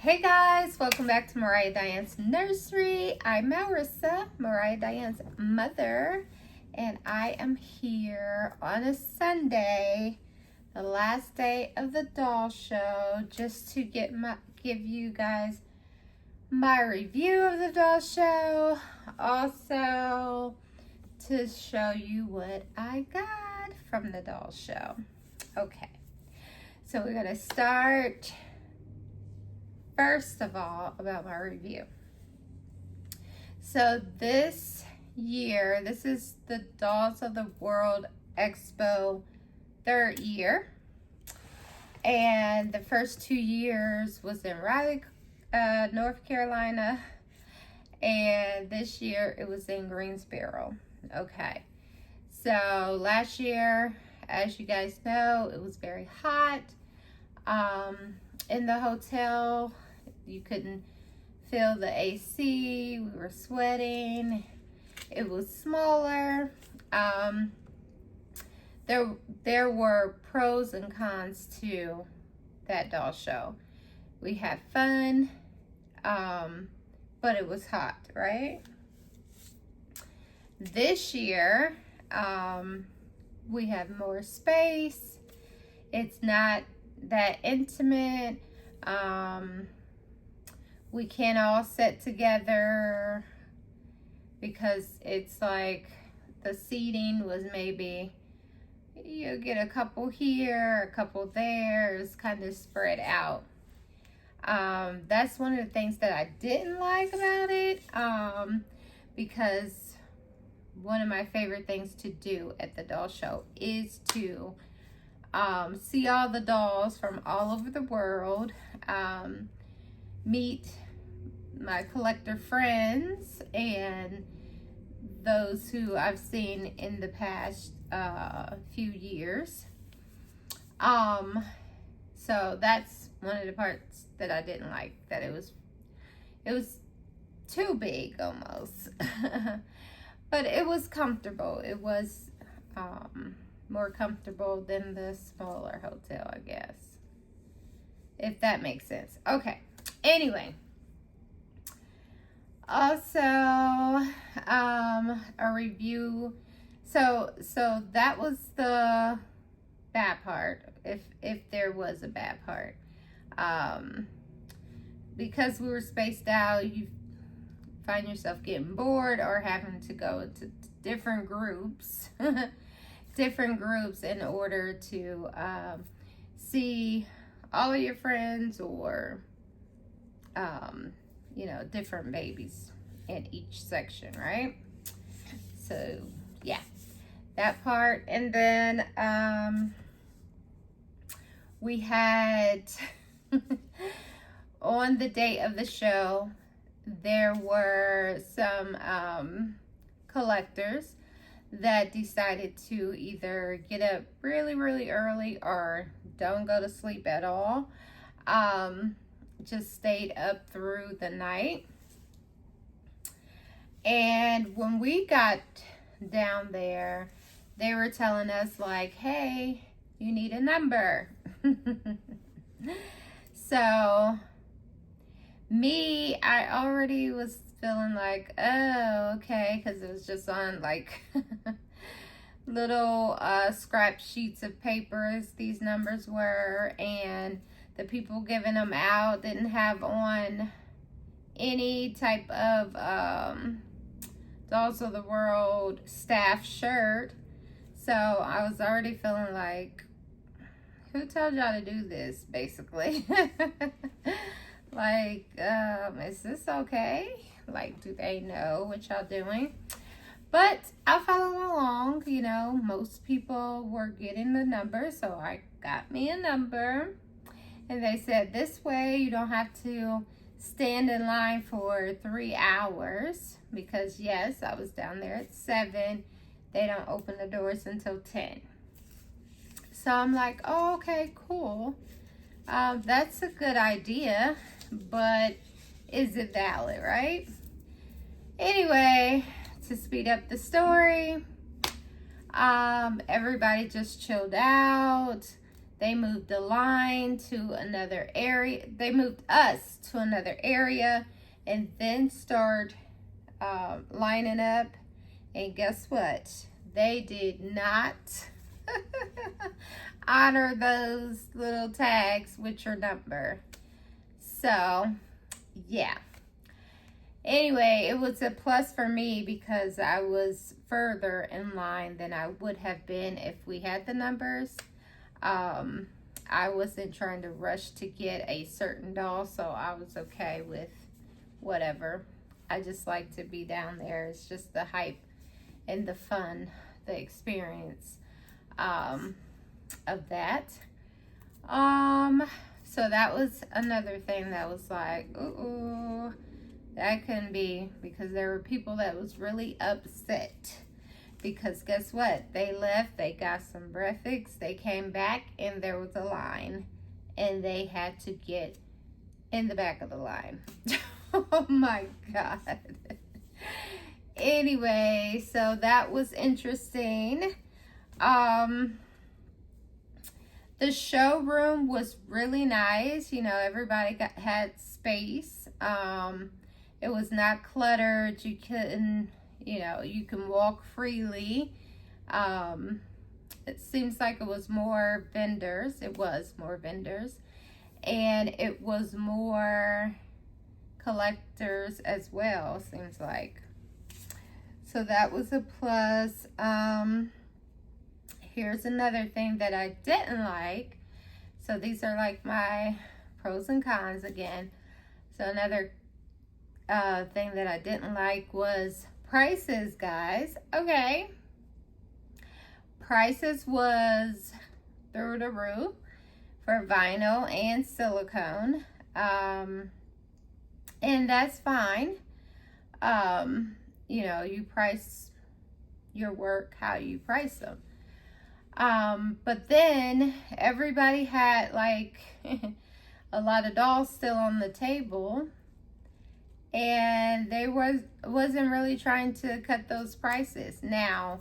Hey guys, welcome back to Mariah Diane's Nursery. I'm Marissa, Mariah Diane's mother, and I am here on a Sunday, the last day of the doll show, just to give you guys my review of the doll show, also to show you what I got from the doll show. Okay, so we're gonna start first of all about my review. So this year, this is the Dolls of the World Expo third year, and the first 2 years was in Raleigh, North Carolina, and this year it was in Greensboro. Okay, so last year, as you guys know, it was very hot. In the hotel, you couldn't feel the AC. We were sweating. It was smaller. There were pros and cons to that doll show. We had fun, but it was hot, right? This year, we have more space. It's not that intimate. We can't all sit together because it's like the seating was maybe you get a couple here, a couple there. It's kind of spread out. That's one of the things that I didn't like about it, because one of my favorite things to do at the doll show is to see all the dolls from all over the world, meet my collector friends and those who I've seen in the past few years. So that's one of the parts that I didn't like, that it was too big almost. But it was comfortable. It was more comfortable than the smaller hotel, I guess, if that makes sense. Okay, anyway, also a review. So that was the bad part, if there was a bad part, because we were spaced out. You find yourself getting bored or having to go into different groups in order to see all of your friends, or different babies in each section, right? So yeah, that part. And then we had on the day of the show, there were some collectors that decided to either get up really, really early or don't go to sleep at all. Just stayed up through the night. And when we got down there, they were telling us like, hey, you need a number. So me, I already was feeling like, oh, okay, because it was just on like little scrap sheets of paper, as these numbers were, and the people giving them out didn't have on any type of Dolls of the World staff shirt. So I was already feeling like, who told y'all to do this, basically? Like, is this okay? Like, do they know what y'all doing? But I followed along. Most people were getting the number, so I got me a number. And they said, this way you don't have to stand in line for 3 hours, because yes, I was down there at 7. They don't open the doors until 10. So I'm like, oh, okay, cool. That's a good idea, but is it valid, right? Anyway, to speed up the story, everybody just chilled out. they moved the line to another area. They moved us to another area and then started lining up. And guess what? They did not honor those little tags with your number. So, yeah. Anyway, it was a plus for me because I was further in line than I would have been if we had the numbers. I wasn't trying to rush to get a certain doll, so I was okay with whatever. I just like to be down there. It's just the hype and the fun, the experience of that. So that was another thing that was like, ooh, that couldn't be, because there were people that was really upset. Because guess what? They left, they got some breakfast, they came back, and there was a line. And they had to get in the back of the line. Oh my God. Anyway, so that was interesting. The showroom was really nice. You know, everybody had space. It was not cluttered. You couldn't, you know, you can walk freely. It seems like it was more vendors. It was more vendors. And it was more collectors as well, seems like. So that was a plus. Here's another thing that I didn't like. So these are like my pros and cons again. So another thing that I didn't like was prices, guys. Okay. Prices was through the roof for vinyl and silicone. And that's fine. You know, you price your work how you price them. But then everybody had like a lot of dolls still on the table, and they wasn't really trying to cut those prices. Now,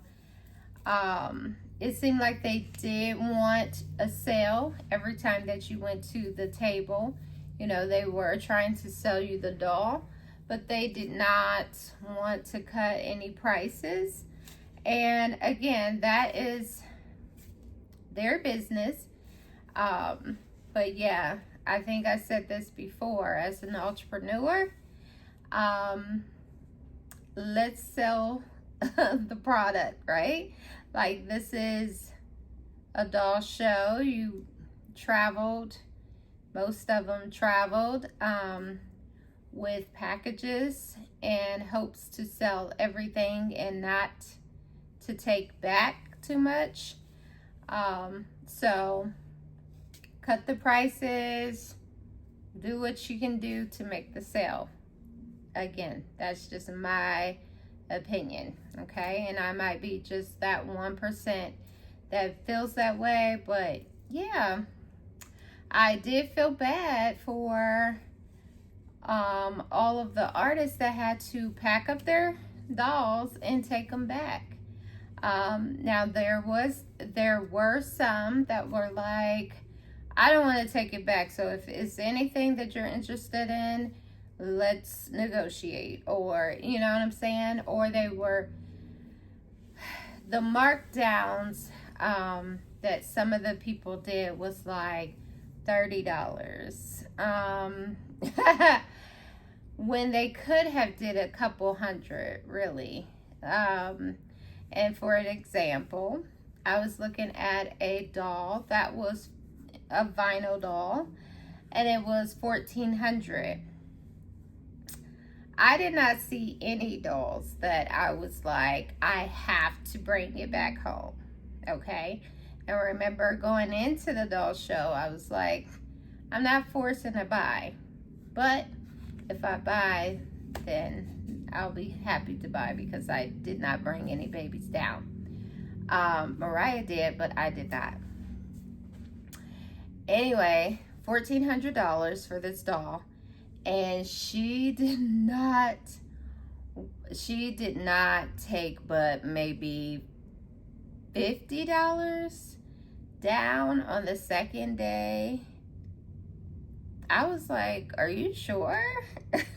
it seemed like they did want a sale every time that you went to the table. You know, they were trying to sell you the doll, but they did not want to cut any prices. And again, that is their business. But yeah, I think I said this before, as an entrepreneur, let's sell the product, right? Like, this is a doll show. You traveled, most of them traveled with packages and hopes to sell everything and not to take back too much. So cut the prices, do what you can do to make the sale. Again, that's just my opinion, okay? And I might be just that 1% that feels that way, but yeah, I did feel bad for all of the artists that had to pack up their dolls and take them back. Now there were some that were like, I don't want to take it back, so if it's anything that you're interested in, let's negotiate, or you know what I'm saying. Or they were the markdowns that some of the people did was like $30 when they could have did a couple hundred, really. And for an example, I was looking at a doll that was a vinyl doll, and it was $1,400. I did not see any dolls that I was like, I have to bring it back home, okay? And remember, going into the doll show, I was like, I'm not forcing to buy, but if I buy, then I'll be happy to buy, because I did not bring any babies down. Mariah did, but I did not. Anyway, $1,400 for this doll, and she did not take but maybe $50 down on the second day, I was like, are you sure?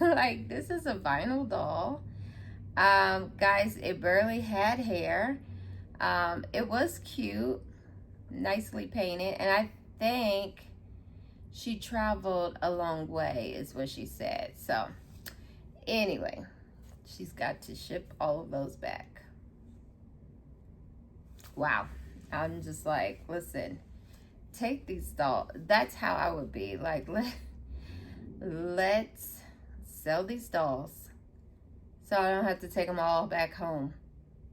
Like, this is a vinyl doll. Guys, it barely had hair. It was cute, nicely painted, and I think she traveled a long way is what she said. So anyway, she's got to ship all of those back. Wow. I'm just like, listen, take these dolls. That's how I would be. Like, let's sell these dolls so I don't have to take them all back home.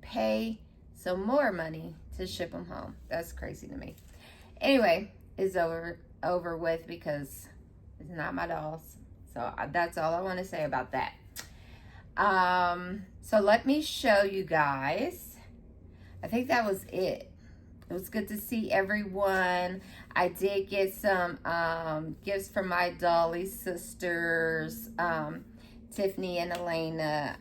Pay some more money to ship them home. That's crazy to me. Anyway, it's over with because it's not my dolls. So that's all I want to say about that. So let me show you guys. I think that was it. It was good to see everyone. I did get some gifts from my Dolly sisters. Tiffany and Elena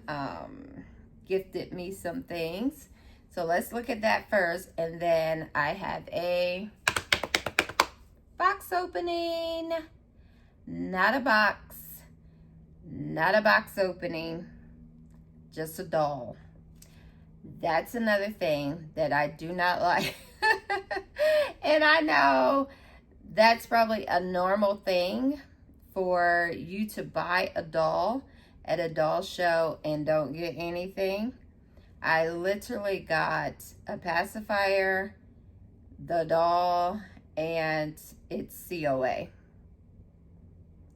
gifted me some things. So let's look at that first. And then I have a box opening. Not a box. Not a box opening. Just a doll. That's another thing that I do not like. And I know that's probably a normal thing for you to buy a doll at a doll show and don't get anything. I literally got a pacifier, the doll, and its COA.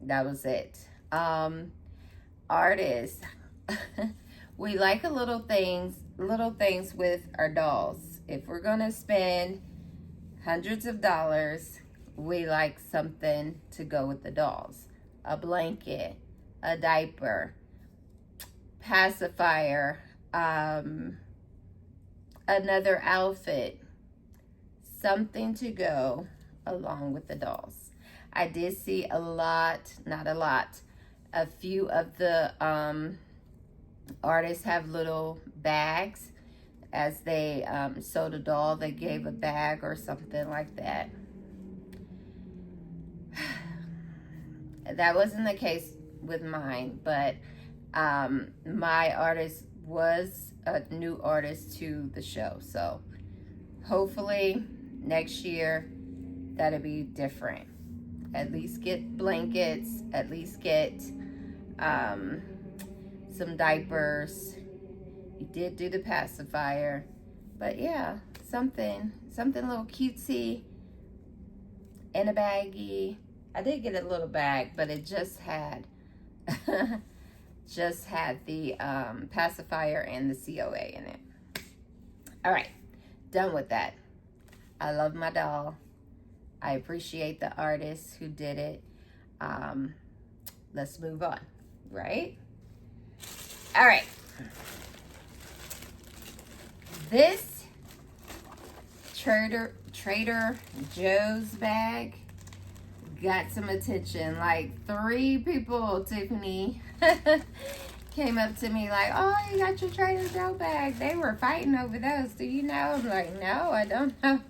That was it. Artists. We like little things with our dolls. If we're gonna spend hundreds of dollars, we like something to go with the dolls. A blanket, a diaper, pacifier, another outfit, something to go along with the dolls. I did see a lot, not a lot, a few of the artists have little bags. As they sewed a doll, they gave a bag or something like that. That wasn't the case with mine, but my artist was a new artist to the show. So hopefully next year that'll be different. At least get blankets, at least get some diapers. He did do the pacifier, but yeah, something a little cutesy in a baggie. I did get a little bag, but it just had the pacifier and the COA in it. All right, done with that. I love my doll. I appreciate the artist who did it. Let's move on, right? All right. This Trader Joe's bag got some attention. Like 3 people, Tiffany, came up to me like, oh, you got your Trader Joe bag. They were fighting over those. Do you know? I'm like, no, I don't know.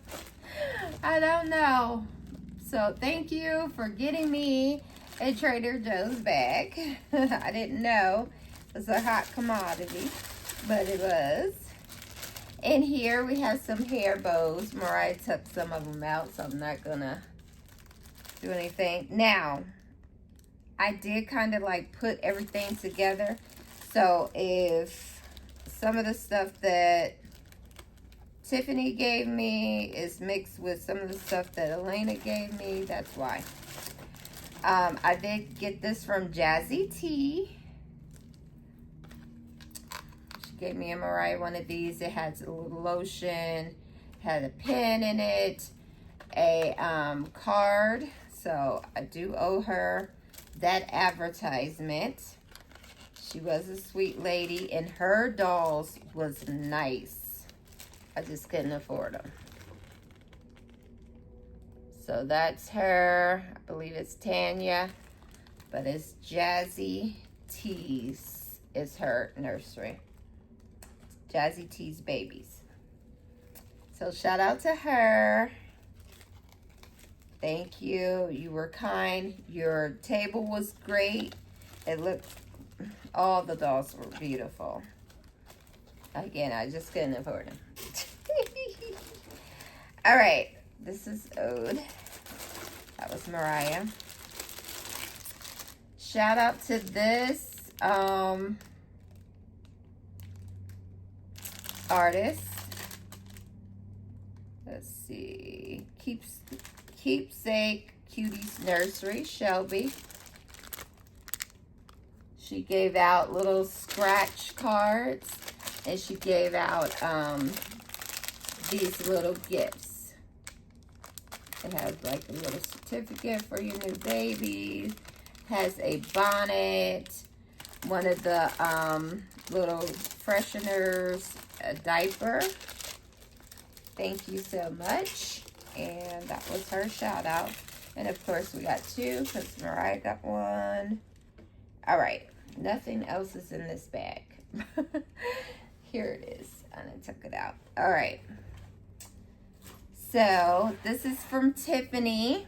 I don't know. So thank you for getting me a Trader Joe's bag. I didn't know it was a hot commodity, but it was. And here we have some hair bows. Mariah took some of them out, so I'm not gonna do anything. Now, I did kind of like put everything together. So if some of the stuff that Tiffany gave me is mixed with some of the stuff that Elena gave me, that's why. I did get this from Jazzy T. Gave me and Mariah one of these. It has a little lotion, had a pen in it, a card. So I do owe her that advertisement. She was a sweet lady, and her dolls was nice. I just couldn't afford them. So that's her. I believe it's Tanya, but it's Jazzy T's is her nursery. Jazzy T's Babies. So shout out to her. Thank you. You were kind. Your table was great. It looked, all the dolls were beautiful. Again, I just couldn't afford them. All right. This is Ode. That was Mariah. Shout out to this artist. Let's see. Keepsake Cuties Nursery, Shelby. She gave out little scratch cards, and she gave out these little gifts. It has like a little certificate for your new baby. Has a bonnet, one of the little fresheners, a diaper. Thank you so much. And that was her shout out. And of course we got two because Mariah got one. All right, nothing else is in this bag. Here it is, and I took it out. All right, so this is from Tiffany.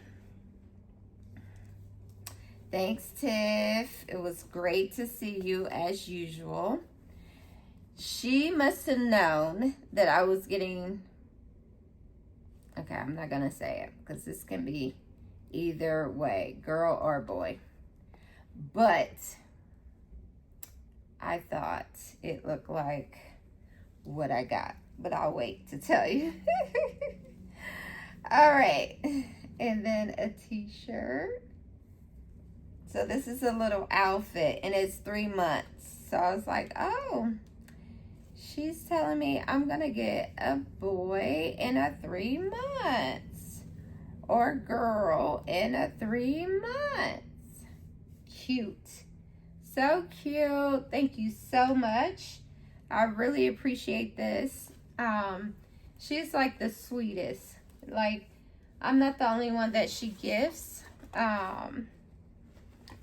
Thanks, Tiff. It was great to see you as usual. She must have known that I was getting... Okay, I'm not going to say it because this can be either way, girl or boy. But I thought it looked like what I got. But I'll wait to tell you. All right. And then a t-shirt. So this is a little outfit, and it's 3 months. So I was like, oh, she's telling me I'm going to get a boy in a 3 months. Or girl in a 3 months. Cute. So cute. Thank you so much. I really appreciate this. She's like the sweetest. Like, I'm not the only one that she gifts.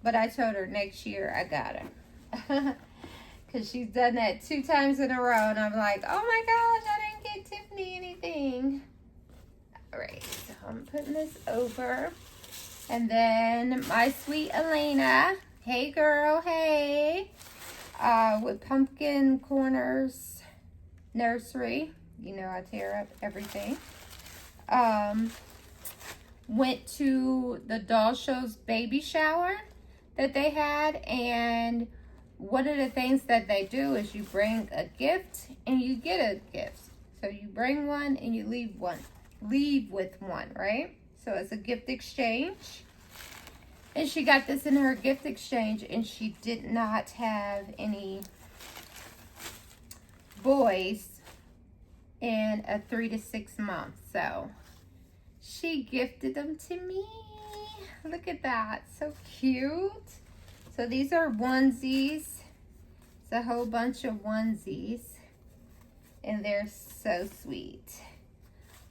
But I told her next year I got her. Because she's done that 2 times in a row. And I'm like, oh my gosh, I didn't get Tiffany anything. All right, so I'm putting this over. And then my sweet Elena. Hey, girl, hey. With Pumpkin Corners Nursery. You know I tear up everything. Went to the Doll Show's baby shower that they had, and one of the things that they do is you bring a gift and you get a gift. So you bring one and you leave with one, right? So it's a gift exchange. And she got this in her gift exchange, and she did not have any boys in a 3 to 6 months. So she gifted them to me. Look at that. So cute. So these are onesies. It's a whole bunch of onesies. And they're so sweet.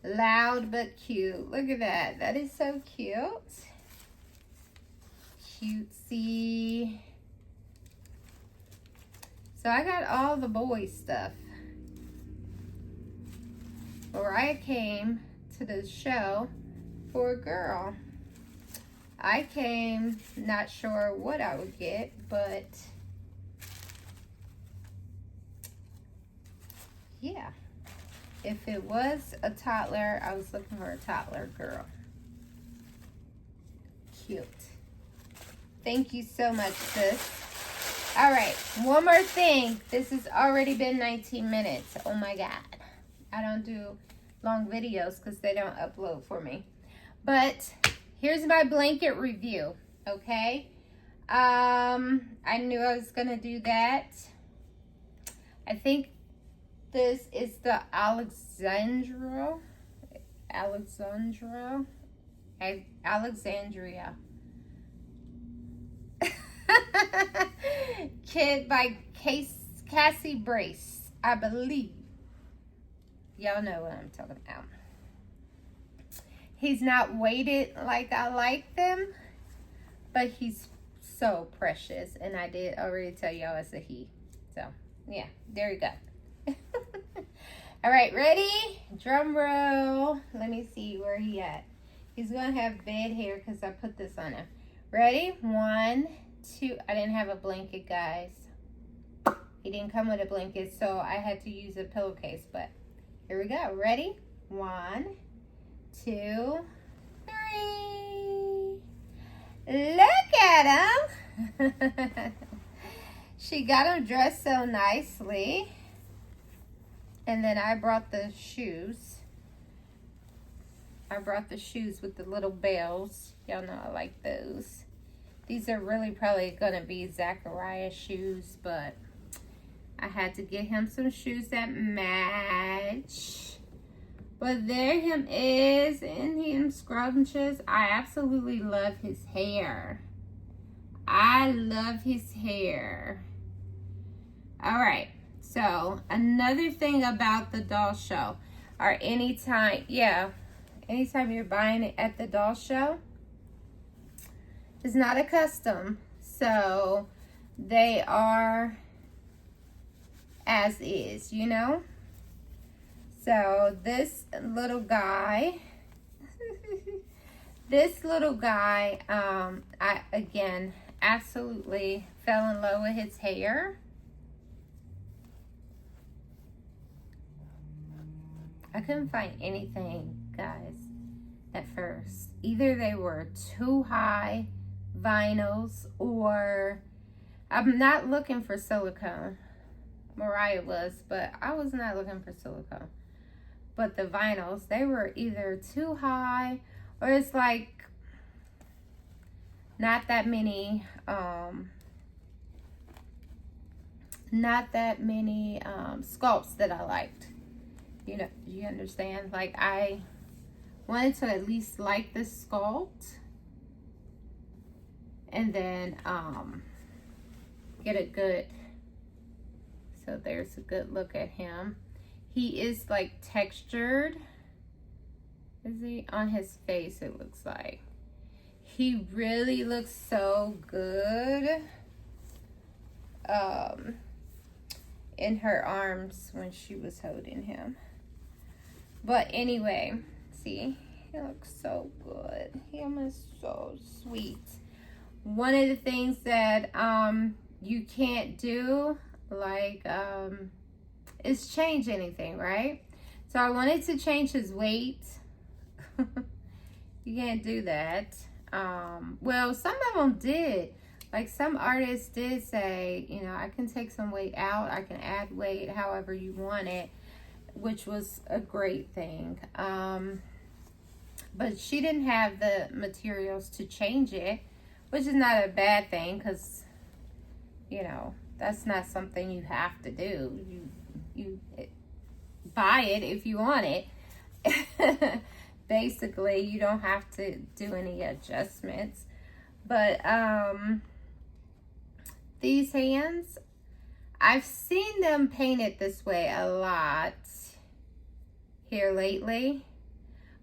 Loud but cute. Look at that. That is so cute. Cutesy. So I got all the boy stuff. Mariah came to the show for a girl. I came not sure what I would get, but yeah. If it was a toddler, I was looking for a toddler girl. Cute. Thank you so much, sis. All right, one more thing. This has already been 19 minutes. Oh my God. I don't do long videos because they don't upload for me. But here's my blanket review, okay? I knew I was going to do that. I think this is the Alexandria. Kid by Cassie Brace, I believe. Y'all know what I'm talking about. He's not weighted like I like them, but he's so precious. And I did already tell y'all it's a he. So, yeah, there you go. All right, ready? Drum roll. Let me see where he at. He's gonna have bed hair because I put this on him. Ready? 1, 2. I didn't have a blanket, guys. He didn't come with a blanket, so I had to use a pillowcase. But here we go. Ready? 1, 2, 3. Look at him. She got him dressed so nicely. And then I brought the shoes. I brought the shoes with the little bells. Y'all know I like those. These are really probably going to be Zachariah's shoes, but I had to get him some shoes that match. But there him is in him scrumptious. I absolutely love his hair. I love his hair. All right. So another thing about the doll show, or anytime you're buying it at the doll show, it's not a custom. So they are as is, you know. So this little guy, I again absolutely fell in love with his hair. I couldn't find anything, guys, at first. Either they were too high vinyls, or I'm not looking for silicone. Mariah was, but I was not looking for silicone. But the vinyls, they were either too high, or it's like not that many sculpts that I liked. You know, you understand? Like, I wanted to at least like this sculpt, and then get a good, so there's a good look at him. He is like textured. Is he on his face? It looks like he really looks so good in her arms when she was holding him. But anyway, see, he looks so good. Him is so sweet. One of the things that you can't do, like, is change anything, right? So I wanted to change his weight. You can't do that. Well, some of them did. Like, some artists did say, you know, I can take some weight out, I can add weight however you want it, which was a great thing. But she didn't have the materials to change it, which is not a bad thing, because, you know, that's not something you have to do. You buy it if you want it. Basically, you don't have to do any adjustments. But these hands, I've seen them painted this way a lot here lately,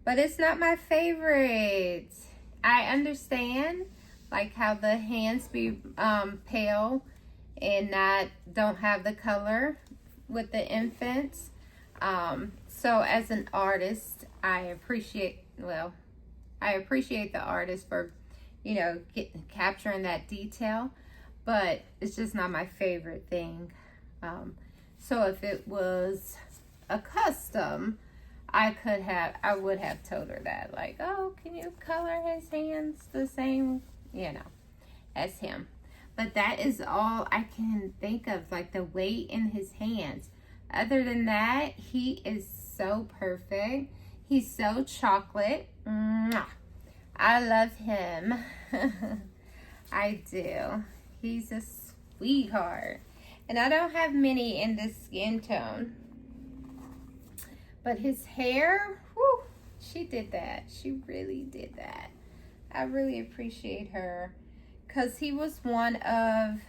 but it's not my favorite. I understand like how the hands be pale and don't have the color with the infants. So as an artist, I appreciate the artist for, you know, capturing that detail, but it's just not my favorite thing. So if it was a custom, I would have told her that, like, oh, can you color his hands the same, you know, as him? But that is all I can think of, like the weight in his hands. Other than that, he is so perfect. He's so chocolate. Mwah. I love him. I do. He's a sweetheart. And I don't have many in this skin tone. But his hair, whew, she did that. She really did that. I really appreciate her. Because he was one of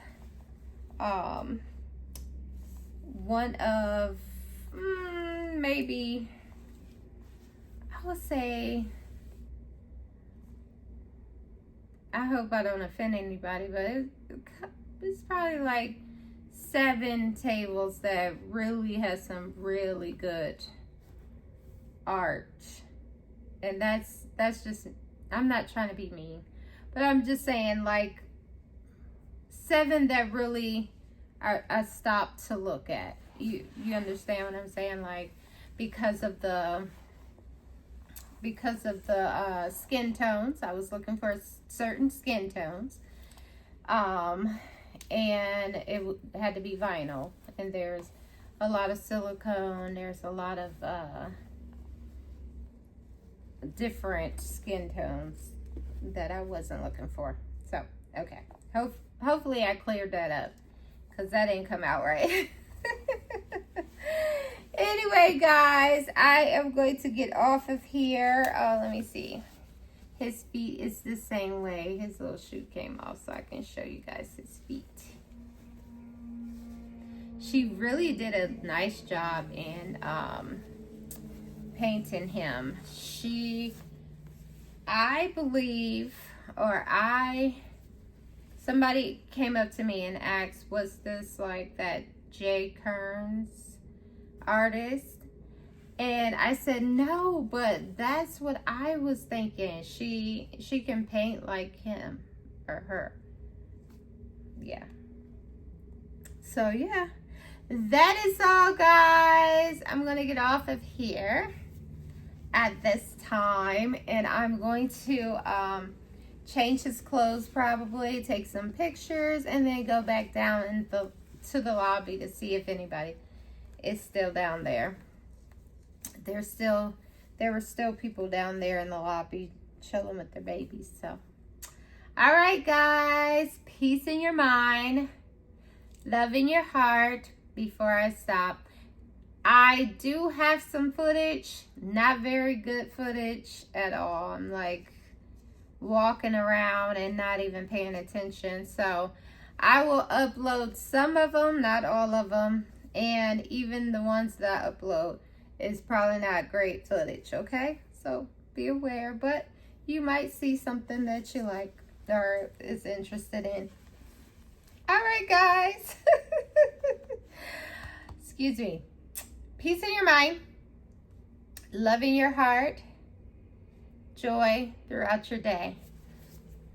maybe, I would say, I hope I don't offend anybody, but it's probably like 7 tables that really has some really good art. And that's that's just, I'm not trying to be mean, but I'm just saying, like, 7 that really I stopped to look at. You understand what I'm saying? Like, because of the skin tones. I was looking for certain skin tones. And it had to be vinyl. And there's a lot of silicone. There's a lot of different skin tones that I wasn't looking for. So, okay. Hopefully I cleared that up, because that didn't come out right. Anyway, guys, I am going to get off of here. Let me see. His feet is the same way. His little shoe came off, so I can show you guys his feet. She really did a nice job in painting him. I believe, somebody came up to me and asked, was this like that Jay Kearns artist? And I said no, but that's what I was thinking. She can paint like him or her. Yeah. So yeah, that is all, guys. I'm gonna get off of here at this time, and I'm going to change his clothes, probably take some pictures, and then go back down to the lobby to see if anybody is still down there. There were still people down there in the lobby chilling with their babies. So, all right, guys, peace in your mind, love in your heart. Before I stop, I do have some footage, not very good footage at all. I'm like walking around and not even paying attention. So I will upload some of them, not all of them. And even the ones that I upload is probably not great footage, okay? So be aware, but you might see something that you like or is interested in. All right, guys. Excuse me. Peace in your mind, love in your heart, joy throughout your day.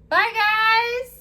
Bye, guys.